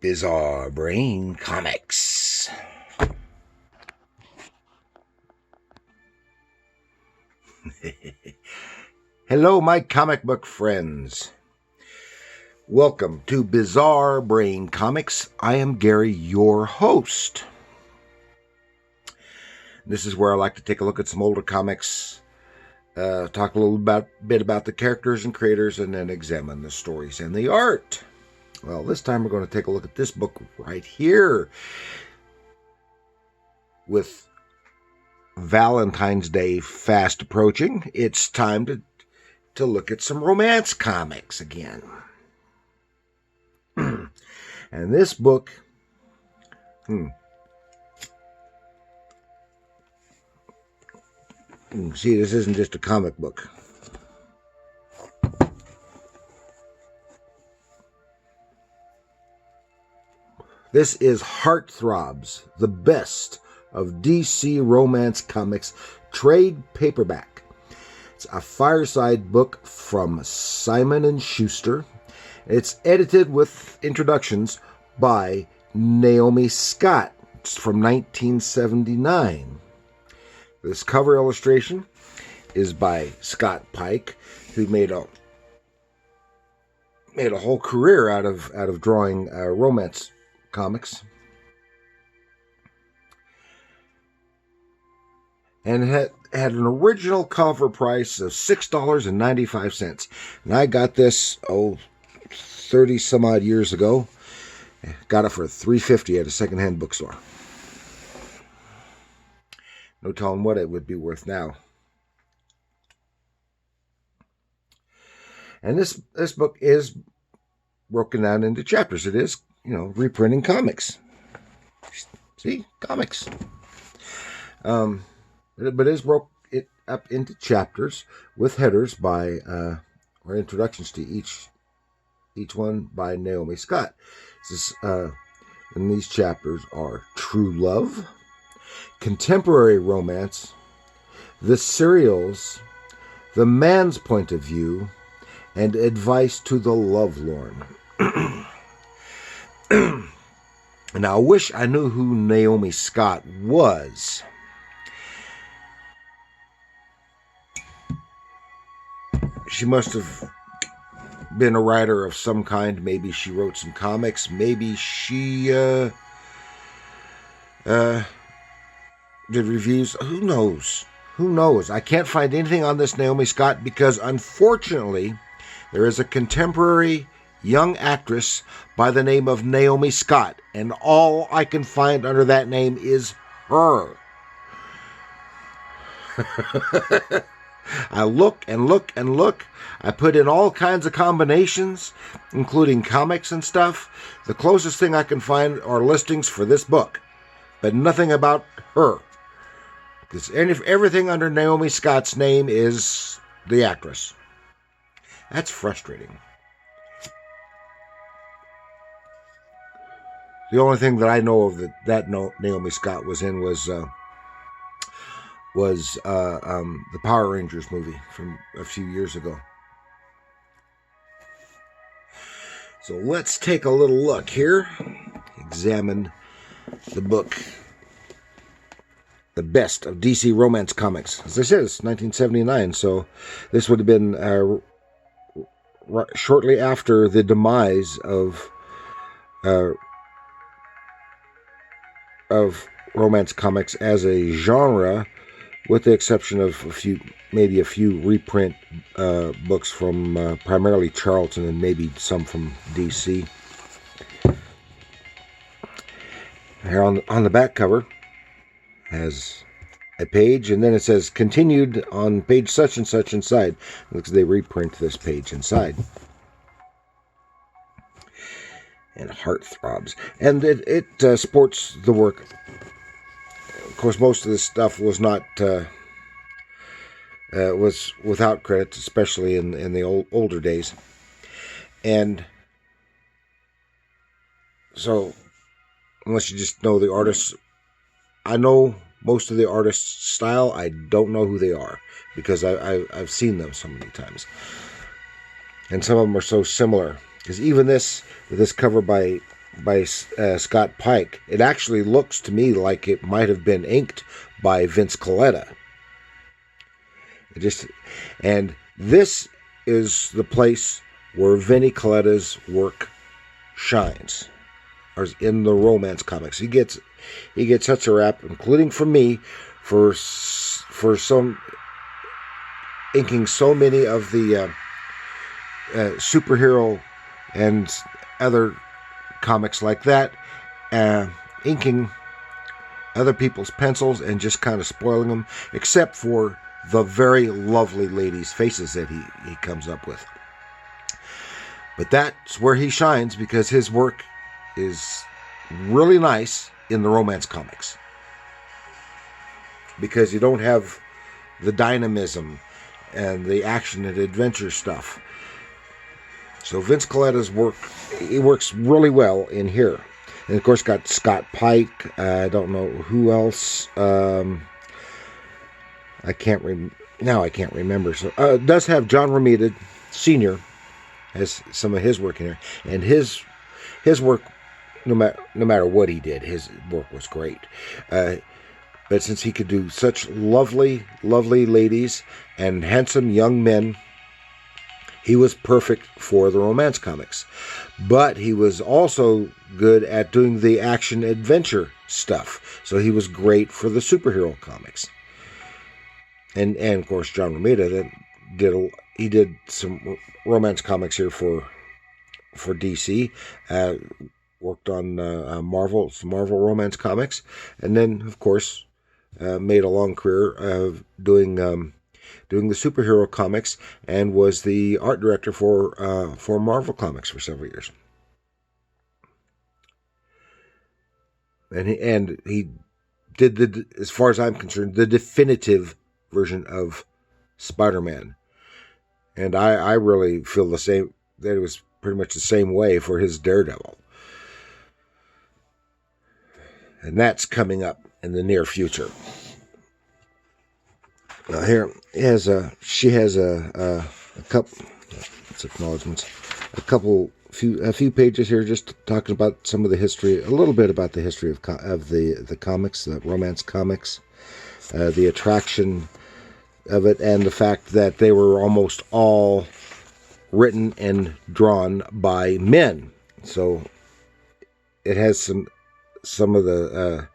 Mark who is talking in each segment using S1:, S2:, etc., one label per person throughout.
S1: Bizarre Brain Comics. Hello, my comic book friends. Welcome to Bizarre Brain Comics. I am Gary, your host. This is where I like to take a look at some older comics, talk a little bit about the characters and creators, and then examine the stories and the art. Well, this time we're going to take a look at this book right here. With Valentine's Day fast approaching, it's time to look at some romance comics again. And this book, see, this isn't just a comic book. This is Heartthrobs, the best of DC Romance Comics trade paperback. It's a fireside book from Simon & Schuster. It's edited with introductions by Naomi Scott. It's from 1979. This cover illustration is by Scott Pike, who made a whole career out of drawing romance comics. And it had an original cover price of $6.95. And I got this, 30 some odd years ago. Got it for $3.50 at a secondhand bookstore. No telling what it would be worth now. And this book is broken down into chapters. It is, reprinting comics. See? Comics. But it is broke it up into chapters with headers by, or introductions to each one by Naomi Scott. And these chapters are True Love, Contemporary Romance, The Serials, The Man's Point of View, and Advice to the Lovelorn. Now, I wish I knew who Naomi Scott was. She must have been a writer of some kind. Maybe she wrote some comics. Maybe she did reviews. Who knows? Who knows? I can't find anything on this Naomi Scott because, unfortunately, there is a contemporary young actress by the name of Naomi Scott, and all I can find under that name is her. I look and look and look. I put in all kinds of combinations, including comics and stuff. The closest thing I can find are listings for this book, but nothing about her. Because everything under Naomi Scott's name is the actress. That's frustrating. The only thing that I know of that Naomi Scott was in was the Power Rangers movie from a few years ago. So let's take a little look here. Examine the book, The Best of DC Romance Comics. As I said, it's 1979, so this would have been shortly after the demise of romance comics as a genre, with the exception of maybe a few reprint books from primarily Charlton and maybe some from DC. Here on the back cover has a page, and then it says continued on page such and such inside. It looks like they reprint this page inside. And Heartthrobs. And it sports the work. Of course, most of this stuff was not was without credits, especially in the older days. And so, unless you just know the artists, I know most of the artists' style. I don't know who they are because I've seen them so many times, and some of them are so similar. Because even this cover by by Scott Pike. It actually looks to me like it might have been inked by Vince Colletta. And this is the place where Vinnie Coletta's work shines, or in the romance comics. He gets such a rap, including from me, for some inking so many of the superhero and other comics like that, inking other people's pencils and just kind of spoiling them, except for the very lovely ladies' faces that he comes up with. But that's where he shines, because his work is really nice in the romance comics, because you don't have the dynamism and the action and adventure stuff. So Vince Colletta's work, he works really well in here. And of course got Scott Pike. I don't know who else. I can't remember. So it does have John Romita Sr. has some of his work in here, and his work, no matter what he did, his work was great. But since he could do such lovely ladies and handsome young men, he was perfect for the romance comics. But he was also good at doing the action adventure stuff, so he was great for the superhero comics. And of course John Romita then did some romance comics here for DC. Worked on some Marvel romance comics, and then of course made a long career of doing the superhero comics, and was the art director for Marvel Comics for several years. And he did as far as I'm concerned, the definitive version of Spider-Man. And I really feel the same, that it was pretty much the same way for his Daredevil. And that's coming up in the near future. Here she has a couple. That's acknowledgments. A few pages here, just talking about some of the history, a little bit about the history of the comics, the romance comics, the attraction of it, and the fact that they were almost all written and drawn by men. So it has some of the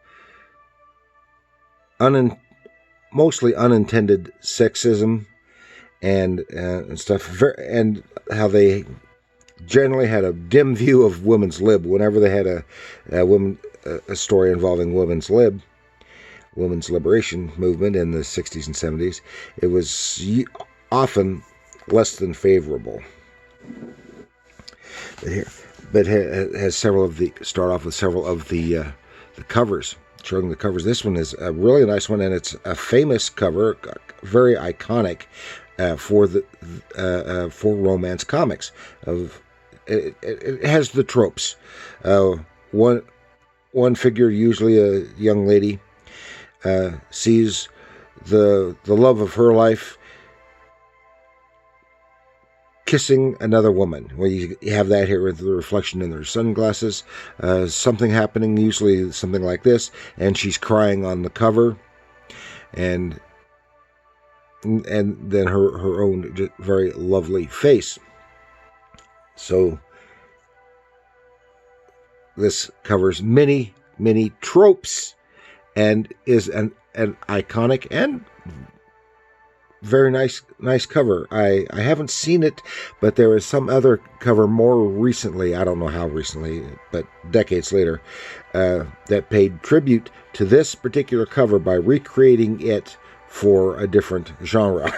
S1: mostly unintended sexism and stuff, and how they generally had a dim view of women's lib. Whenever they had a story involving women's liberation movement in the 60s and 70s, it was often less than favorable. But it has several of the covers, showing the covers. This one is a really nice one, and it's a famous cover, very iconic for romance comics. It has the tropes. One figure, usually a young lady, sees the love of her life kissing another woman. Well, you have that here with the reflection in their sunglasses. Something happening, usually something like this, and she's crying on the cover, and then her own very lovely face. So this covers many tropes, and is an iconic and very nice cover. I haven't seen it, but there is some other cover more recently, I don't know how recently, but decades later, that paid tribute to this particular cover by recreating it for a different genre.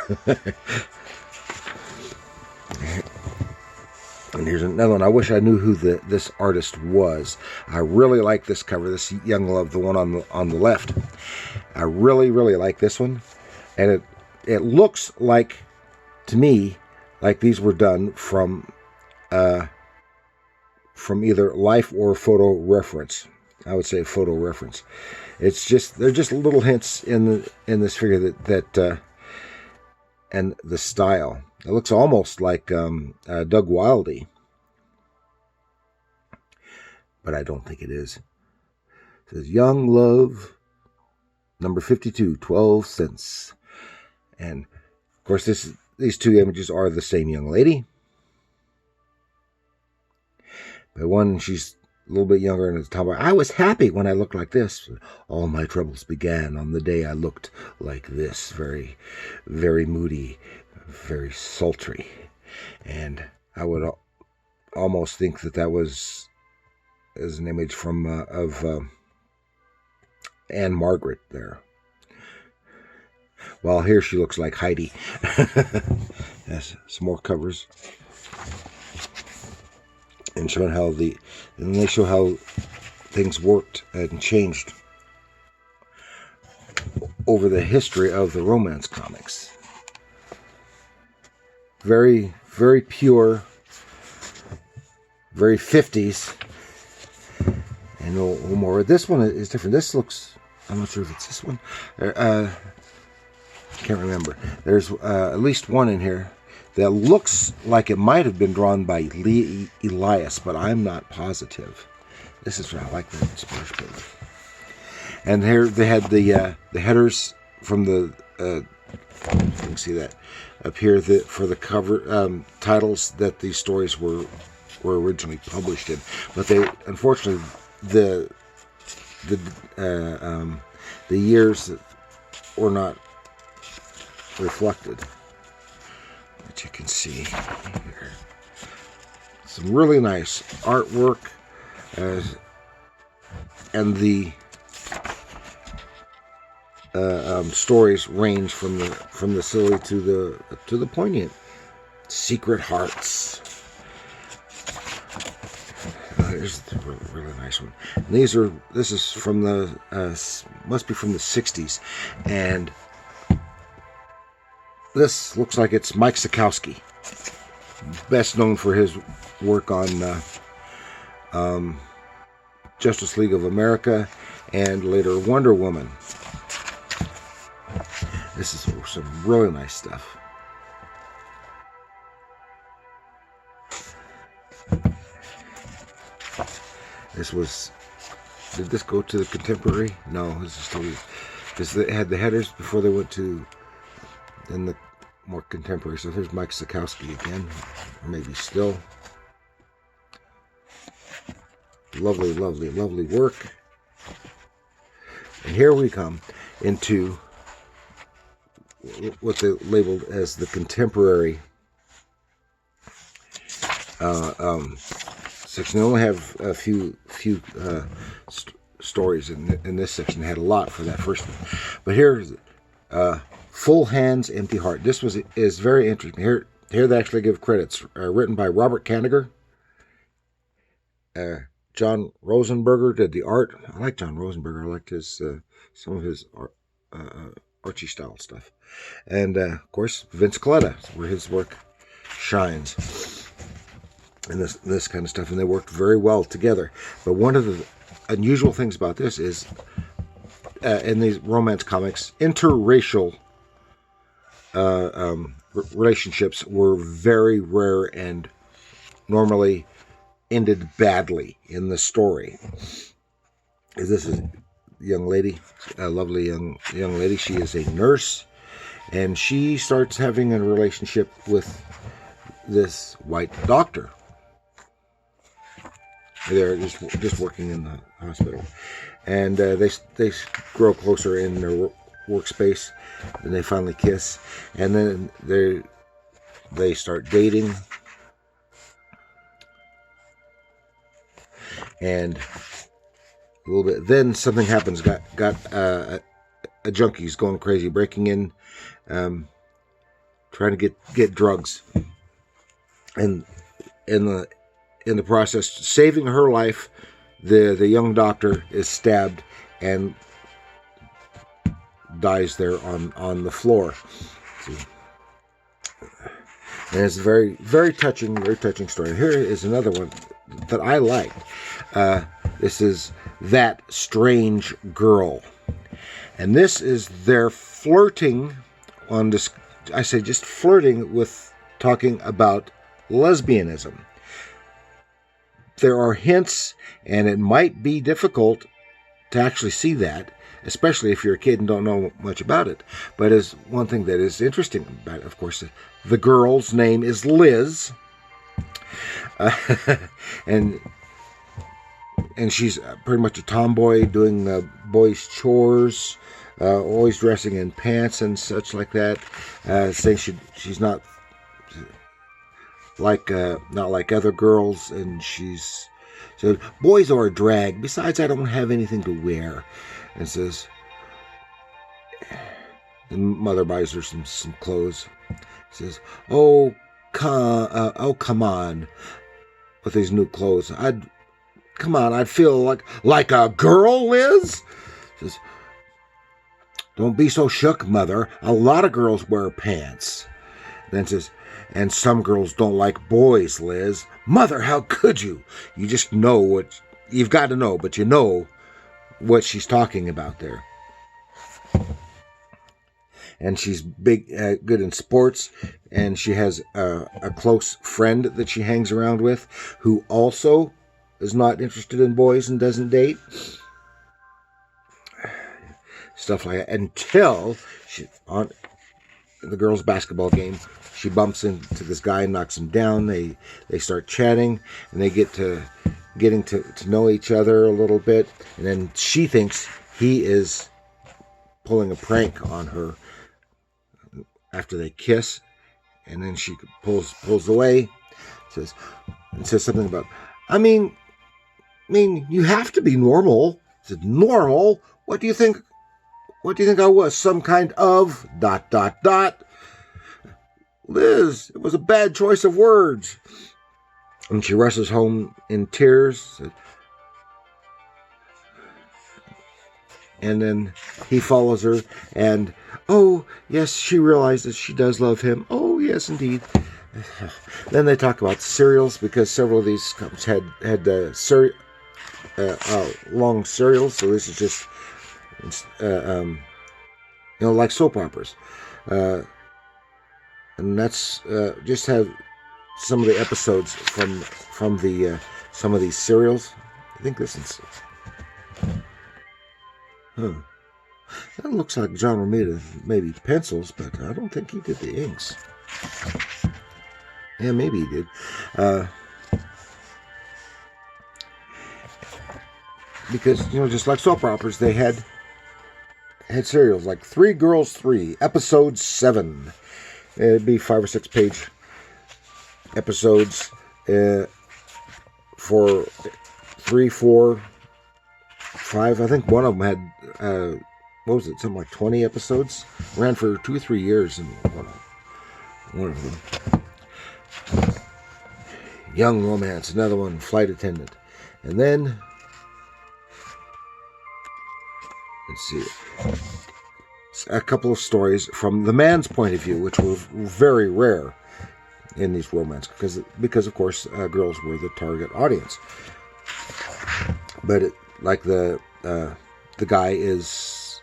S1: And here's another one. I wish I knew who this artist was. I really like this cover, this young love, the one on the left. I really like this one, and it looks like, to me, like these were done from either life or photo reference. I would say photo reference. They're just little hints in this figure that and the style. It looks almost like Doug Wildey. but I don't think it is. It says Young Love, number 52, 12 cents. And of course, these two images are the same young lady. But one, she's a little bit younger, and it's talking about, I was happy when I looked like this. All my troubles began on the day I looked like this. Very, very moody, very sultry. And I would almost think that was as an image from of Anne Margaret there. While here she looks like Heidi. Yes, some more covers. And showing how and they show how things worked and changed over the history of the romance comics. Very, very pure, very 50s. And a little more. This one is different. This looks, I'm not sure if it's this one. Can't remember. There's at least one in here that looks like it might have been drawn by Lee Elias, but I'm not positive. This is what I like the splash page. And here they had the headers from the you can see that up here for the cover titles that these stories were originally published in, but they unfortunately the years were not reflected. But you can see here some really nice artwork, and the stories range from the silly to the poignant. Secret Hearts. Here's the really nice one. And this is from the must be from the 60s, and this looks like it's Mike Sekowsky, best known for his work on Justice League of America and later Wonder Woman. This is some really nice stuff. Did this go to the contemporary? No, this is totally, because they had the headers before they went to then the more contemporary. So here's Mike Sekowsky again, or maybe still. Lovely, lovely, lovely work. And here we come into what they labeled as the contemporary section. They only have a few stories in this section. They had a lot for that first one, but here's Full Hands, Empty Heart. This is very interesting. Here they actually give credits. Written by Robert Kanigher. John Rosenberger did the art. I like John Rosenberger. I liked his some of his Archie style stuff, and of course Vince Colletta, where his work shines. And this kind of stuff, and they worked very well together. But one of the unusual things about this is, in these romance comics, interracial relationships were very rare and normally ended badly in the story. This is a young lady, a lovely young lady. She is a nurse, and she starts having a relationship with this white doctor. They're just working in the hospital, and they grow closer in their workspace, and they finally kiss, and then they start dating, and a little bit. Then something happens. Got a junkie's going crazy, breaking in, trying to get drugs, and in the process, saving her life, the young doctor is stabbed and dies there on the floor. See? And it's a very, very touching story. Here is another one that I liked. This is That Strange Girl. And this is their flirting on this, I say just flirting with talking about lesbianism. there are hints, and it might be difficult to actually see that, especially if you're a kid and don't know much about it. But as one thing that is interesting about it, of course, the girl's name is Liz, and she's pretty much a tomboy, doing boys' chores, always dressing in pants and such like that, saying she's not like other girls, and she's so boys are a drag. Besides, I don't have anything to wear, and says, and mother buys her some clothes. Says, oh come on, with these new clothes. I'd feel like a girl, Liz. Says, don't be so shook, mother. A lot of girls wear pants. Then says, and some girls don't like boys, Liz. Mother, how could you? You just know what you've got to know, but you know what she's talking about there. And she's good in sports, and she has a close friend that she hangs around with who also is not interested in boys and doesn't date. Stuff like that. Until on the girls' basketball game, she bumps into this guy and knocks him down. They start chatting, and they getting to know each other a little bit. And then she thinks he is pulling a prank on her after they kiss, and then she pulls away. Says something about, I mean, you have to be normal. I said, normal? What do you think? What do you think I was? Some kind of ... Liz, it was a bad choice of words. And she rushes home in tears. And then he follows her, and oh, yes, she realizes she does love him. Oh, yes, indeed. Then they talk about cereals, because several of these cups had long cereals, so this is just like soap operas, and that's just have some of the episodes from the some of these cereals. I think this is. That looks like John Romita, maybe pencils, but I don't think he did the inks. Yeah, maybe he did. Because, just like soap operas, they had serials like 3 Girls 3, episode 7. It'd be 5 or 6 page episodes for 3, 4, 5. I think one of them had, something like 20 episodes? Ran for 2 or 3 years in one of them. Young Romance, another one, Flight Attendant. And then, let's see, a couple of stories from the man's point of view, which were very rare in these romance, because of course, girls were the target audience. But the guy is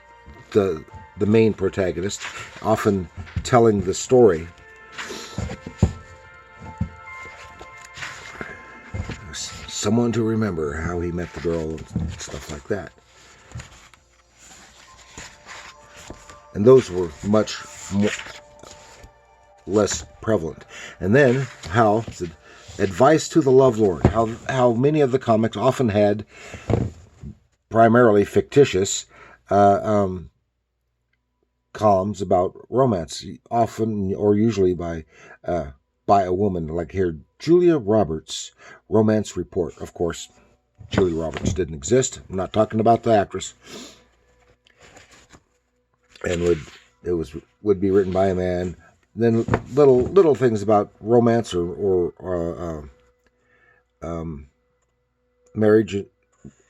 S1: the main protagonist, often telling the story. Someone to remember how he met the girl and stuff like that. And those were much less prevalent. And then advice to the lovelorn. How many of the comics often had primarily fictitious columns about romance, often or usually by a woman. Like here, Julia Roberts, Romance Report. Of course, Julia Roberts didn't exist. I'm not talking about the actress. And would be written by a man. Then little things about romance or marriage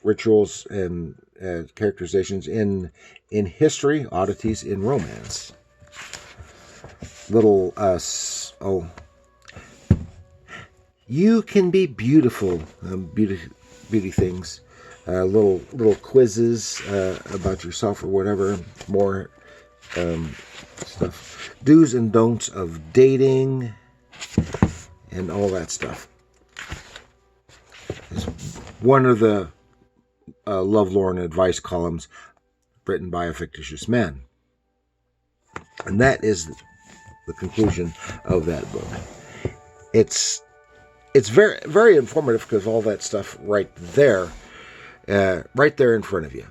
S1: rituals and characterizations in history, oddities in romance. You can be beautiful, beauty things. Little quizzes about yourself or whatever. More stuff. Do's and don'ts of dating and all that stuff. is one of the lovelorn advice columns written by a fictitious man. And that is the conclusion of that book. It's very, very informative because all that stuff right there in front of you,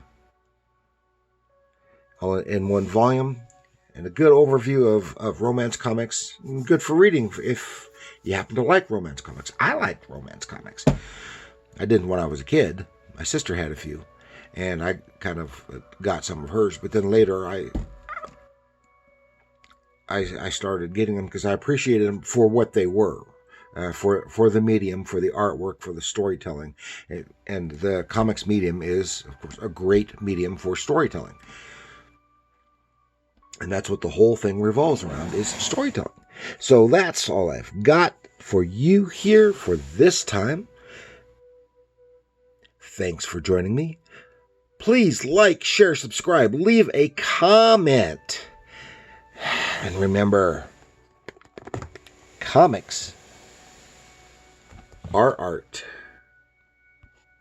S1: all in one volume, and a good overview of romance comics. Good for reading if you happen to like romance comics. I like romance comics. I didn't when I was a kid. My sister had a few, and I kind of got some of hers. But then later, I started getting them because I appreciated them for what they were, for the medium, for the artwork, for the storytelling, and the comics medium is, of course, a great medium for storytelling. And that's what the whole thing revolves around, is storytelling. So that's all I've got for you here for this time. Thanks for joining me. Please like, share, subscribe, leave a comment. And remember, comics are art.